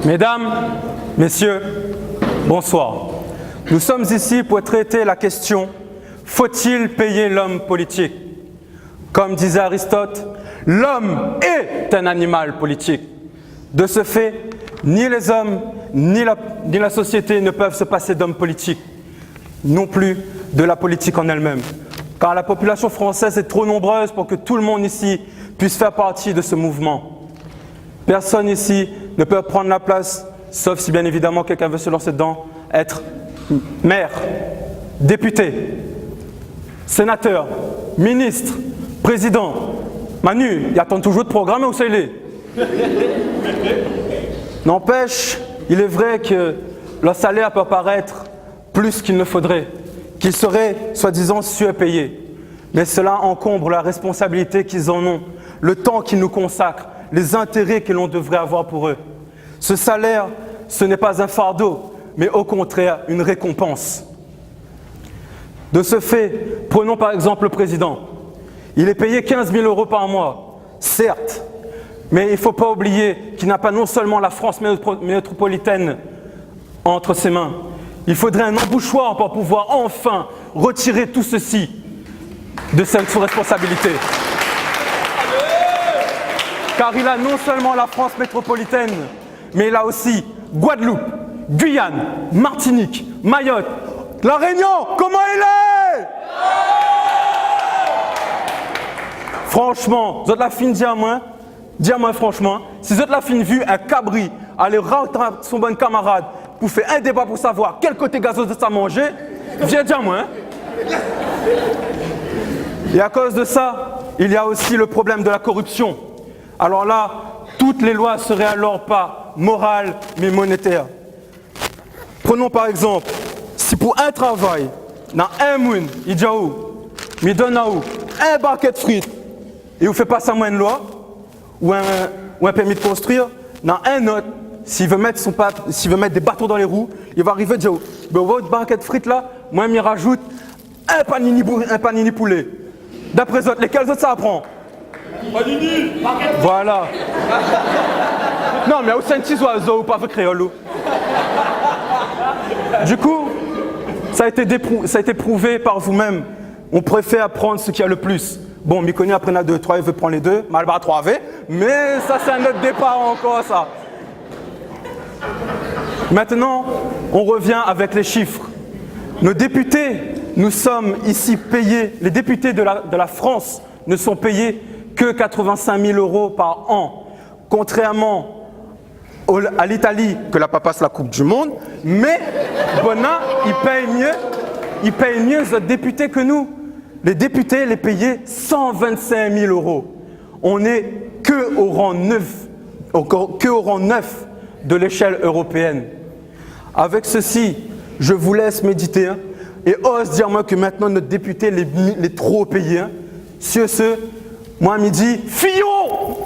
Mesdames, Messieurs, bonsoir. Nous sommes ici pour traiter la question « Faut-il payer l'homme politique ?» Comme disait Aristote, l'homme est un animal politique. De ce fait, ni les hommes, ni la société ne peuvent se passer d'hommes politiques, non plus de la politique en elle-même. Car la population française est trop nombreuse pour que tout le monde ici puisse faire partie de ce mouvement. Personne ici ne peut prendre la place, sauf si bien évidemment quelqu'un veut se lancer dedans, être maire, député, sénateur, ministre, président. Manu, il attend toujours de programme où ça il est. N'empêche, il est vrai que leur salaire peut paraître plus qu'il ne faudrait, qu'ils seraient soi-disant surpayés. Mais cela encombre la responsabilité qu'ils en ont, le temps qu'ils nous consacrent, les intérêts que l'on devrait avoir pour eux. Ce salaire, ce n'est pas un fardeau, mais au contraire une récompense. De ce fait, prenons par exemple le président. Il est payé 15 000 € par mois, certes, mais il ne faut pas oublier qu'il n'a pas non seulement la France métropolitaine entre ses mains. Il faudrait un embouchoir pour pouvoir enfin retirer tout ceci de cette responsabilité. Car il a non seulement la France métropolitaine, mais il a aussi Guadeloupe, Guyane, Martinique, Mayotte, La Réunion, comment il est? Franchement, vous êtes la fine, dis-moi franchement, si vous êtes la fine vue, un cabri, aller rentrer son bon camarade pour faire un débat pour savoir quel côté gazeux de ça manger, viens dis-moi. Et à cause de ça, il y a aussi le problème de la corruption. Alors là, toutes les lois seraient alors pas morales, mais monétaires. Prenons par exemple, si pour un travail, dans un mois, il dit où, il donne à où, un baquet de frites, et vous ne fait pas ça moins de loi, ou un permis de construire, dans un autre, s'il veut mettre des bâtons dans les roues, il va arriver et dire, votre baquet de frites là, moi, il rajoute un panini poulet. D'après les autres, lesquels autres ça apprend? Panini. Voilà. Non, mais au sein de 6 oiseaux ou pas avec créole. Du coup, ça a été prouvé par vous-même. On préfère prendre ce qu'il y a le plus. Bon, Mikoni après a 2, 3, il veut prendre les 2, Malba 3V, mais ça c'est un autre départ encore ça. Maintenant, on revient avec les chiffres. Nos députés, nous sommes ici payés, les députés de la France ne sont payés que 85 000 € par an, contrairement à l'Italie, que la papasse la Coupe du Monde, mais Bona, ils payent mieux les députés que nous. Les députés les payaient 125 000 €. On n'est que au rang 9 de l'échelle européenne. Avec ceci, je vous laisse méditer et ose dire moi que maintenant notre député les trop payé. Sur ce, moi à midi, Fillon!